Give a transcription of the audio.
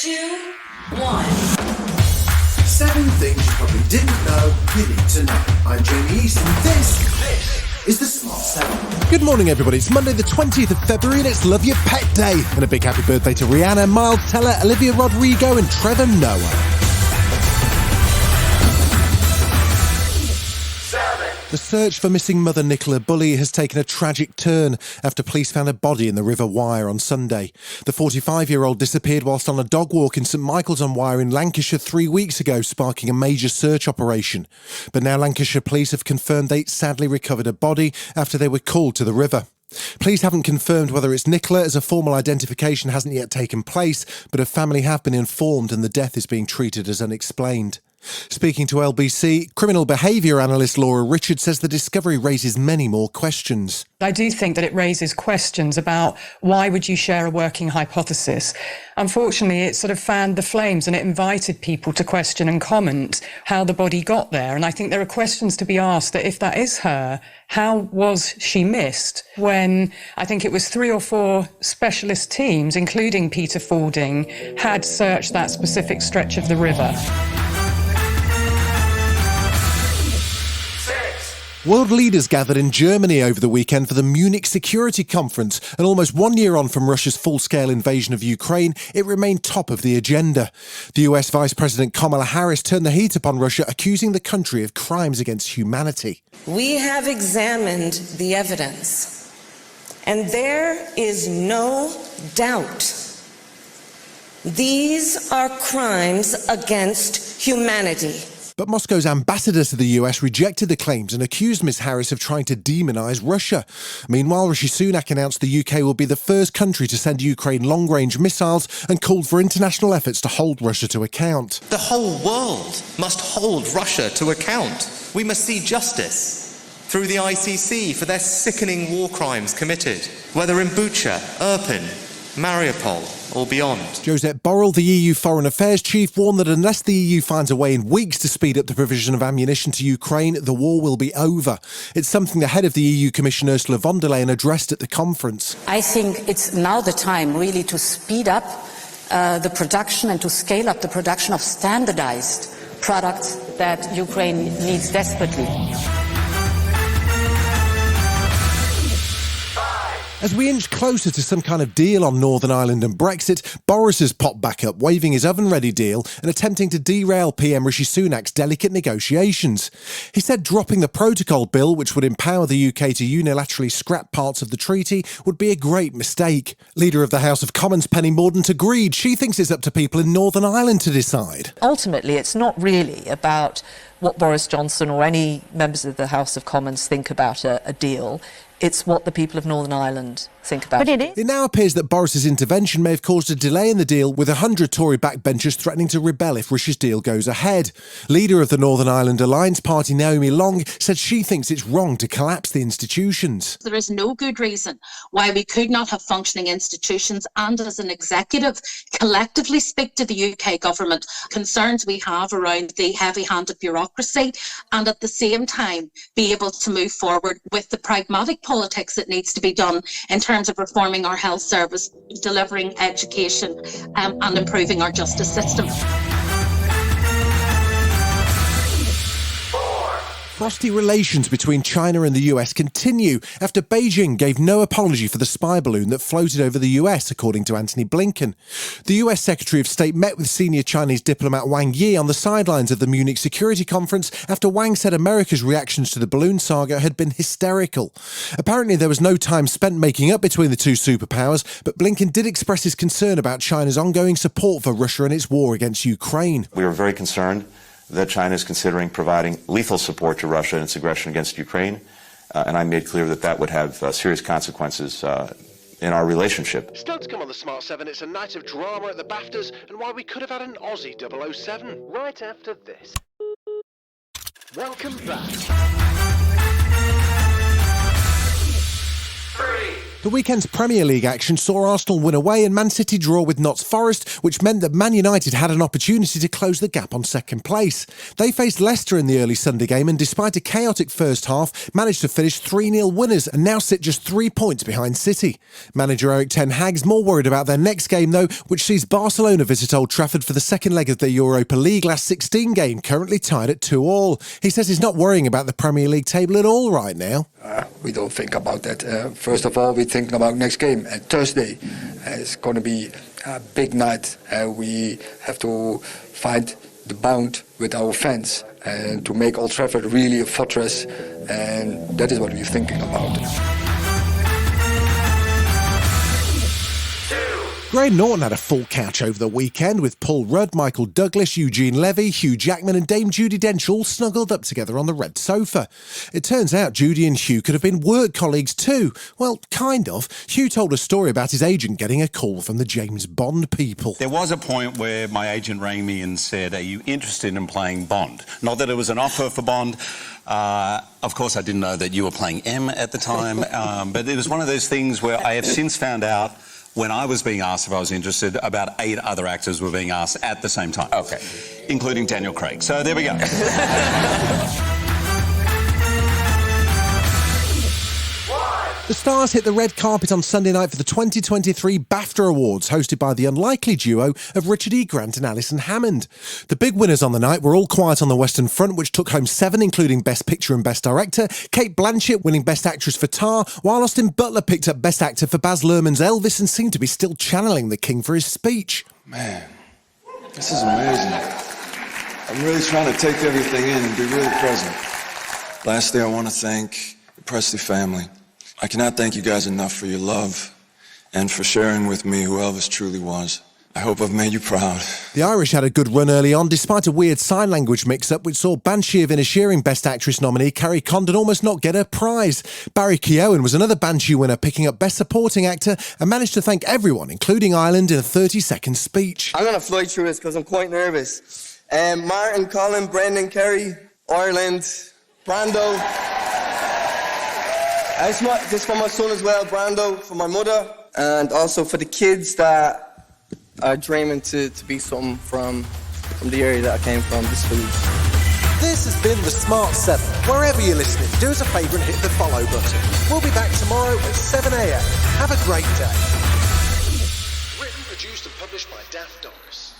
2, 1. 7 things you probably didn't know you need to know. I'm Jamie East and this is the Smart 7. Good morning, everybody. It's Monday the 20th of February and it's Love Your Pet Day. And a big happy birthday to Rihanna, Miles Teller, Olivia Rodrigo and Trevor Noah. The search for missing mother Nicola Bulley has taken a tragic turn after police found a body in the River Wyre on Sunday. The 45-year-old disappeared whilst on a dog walk in St Michael's-on-Wyre in Lancashire 3 weeks ago, sparking a major search operation. But now Lancashire police have confirmed they sadly recovered a body after they were called to the river. Police haven't confirmed whether it's Nicola, as a formal identification hasn't yet taken place, but her family have been informed and the death is being treated as unexplained. Speaking to LBC, criminal behaviour analyst Laura Richard says the discovery raises many more questions. I do think that it raises questions about why would you share a working hypothesis. Unfortunately, it sort of fanned the flames and it invited people to question and comment how the body got there. And I think there are questions to be asked that if that is her, how was she missed when I think it was 3 or 4 specialist teams, including Peter Fording, had searched that specific stretch of the river. World leaders gathered in Germany over the weekend for the Munich Security Conference, and almost 1 year on from Russia's full-scale invasion of Ukraine, it remained top of the agenda. The US Vice President Kamala Harris turned the heat upon Russia, accusing the country of crimes against humanity. We have examined the evidence, and there is no doubt these are crimes against humanity. But Moscow's ambassador to the US rejected the claims and accused Ms Harris of trying to demonise Russia. Meanwhile, Rishi Sunak announced the UK will be the first country to send Ukraine long-range missiles and called for international efforts to hold Russia to account. The whole world must hold Russia to account. We must see justice through the ICC for their sickening war crimes committed, whether in Bucha, Irpin, Mariupol or beyond. Josep Borrell, the EU Foreign Affairs Chief, warned that unless the EU finds a way in weeks to speed up the provision of ammunition to Ukraine, the war will be over. It's something the head of the EU Commission, Ursula von der Leyen, addressed at the conference. I think it's now the time really to speed up the production and to scale up the production of standardized products that Ukraine needs desperately. As we inch closer to some kind of deal on Northern Ireland and Brexit, Boris has popped back up, waving his oven-ready deal and attempting to derail PM Rishi Sunak's delicate negotiations. He said dropping the protocol bill, which would empower the UK to unilaterally scrap parts of the treaty, would be a great mistake. Leader of the House of Commons, Penny Mordaunt, agreed. She thinks it's up to people in Northern Ireland to decide. Ultimately, it's not really about what Boris Johnson or any members of the House of Commons think about a deal. It's what the people of Northern Ireland think about it. It now appears that Boris's intervention may have caused a delay in the deal, with 100 Tory backbenchers threatening to rebel if Rishi's deal goes ahead. Leader of the Northern Ireland Alliance Party, Naomi Long, said she thinks it's wrong to collapse the institutions. There is no good reason why we could not have functioning institutions and, as an executive, collectively speak to the UK government concerns we have around the heavy-handed bureaucracy, and at the same time be able to move forward with the pragmatic politics that needs to be done in terms of reforming our health service, delivering education and improving our justice system. Frosty relations between China and the US continue after Beijing gave no apology for the spy balloon that floated over the US, according to Antony Blinken. The US Secretary of State met with senior Chinese diplomat Wang Yi on the sidelines of the Munich Security Conference after Wang said America's reactions to the balloon saga had been hysterical. Apparently there was no time spent making up between the two superpowers, but Blinken did express his concern about China's ongoing support for Russia in its war against Ukraine. We are very concerned that China is considering providing lethal support to Russia in its aggression against Ukraine, and I made clear that that would have serious consequences in our relationship. Still to come on the Smart 7, it's a night of drama at the BAFTAs and why we could have had an Aussie 007 right after this. Welcome back. 3, The weekend's Premier League action saw Arsenal win away and Man City draw with Notts Forest, which meant that Man United had an opportunity to close the gap on second place. They faced Leicester in the early Sunday game and, despite a chaotic first half, managed to finish 3-0 winners and now sit just 3 points behind City. Manager Erik ten Hag's more worried about their next game, though, which sees Barcelona visit Old Trafford for the second leg of the Europa League last 16 game, currently tied at 2-2. He says he's not worrying about the Premier League table at all right now. We don't think about that. First of all, we're thinking about next game. Thursday it's going to be a big night. We have to find the bond with our fans and to make Old Trafford really a fortress. And that is what we're thinking about. Graham Norton had a full couch over the weekend with Paul Rudd, Michael Douglas, Eugene Levy, Hugh Jackman and Dame Judi Dench all snuggled up together on the red sofa. It turns out Judy and Hugh could have been work colleagues too. Well, kind of. Hugh told a story about his agent getting a call from the James Bond people. There was a point where my agent rang me and said, "Are you interested in playing Bond?" Not that it was an offer for Bond. Of course, I didn't know that you were playing M at the time, but it was one of those things where I have since found out, when I was being asked if I was interested, about 8 other actors were being asked at the same time. Okay. Including Daniel Craig. So there we go. The stars hit the red carpet on Sunday night for the 2023 BAFTA Awards, hosted by the unlikely duo of Richard E. Grant and Alison Hammond. The big winners on the night were All Quiet on the Western Front, which took home 7, including Best Picture and Best Director, Cate Blanchett winning Best Actress for Tar, while Austin Butler picked up Best Actor for Baz Luhrmann's Elvis and seemed to be still channeling the King for his speech. Man, this is amazing. I'm really trying to take everything in and be really present. Lastly, I want to thank the Presley family. I cannot thank you guys enough for your love and for sharing with me who Elvis truly was. I hope I've made you proud. The Irish had a good run early on, despite a weird sign language mix-up which saw Banshee of Inisherin Best Actress nominee Carrie Condon almost not get her prize. Barry Keoghan was another Banshee winner, picking up Best Supporting Actor and managed to thank everyone, including Ireland, in a 30-second speech. I'm going to fly through this because I'm quite nervous. Martin, Colin, Brendan, Kerry, Ireland, Brando. This for my son as well, Brando, for my mother, and also for the kids that are dreaming to be something from the area that I came from, this village. This has been The Smart 7. Wherever you're listening, do us a favour and hit the follow button. We'll be back tomorrow at 7 a.m. Have a great day. Written, produced and published by Daft Doris.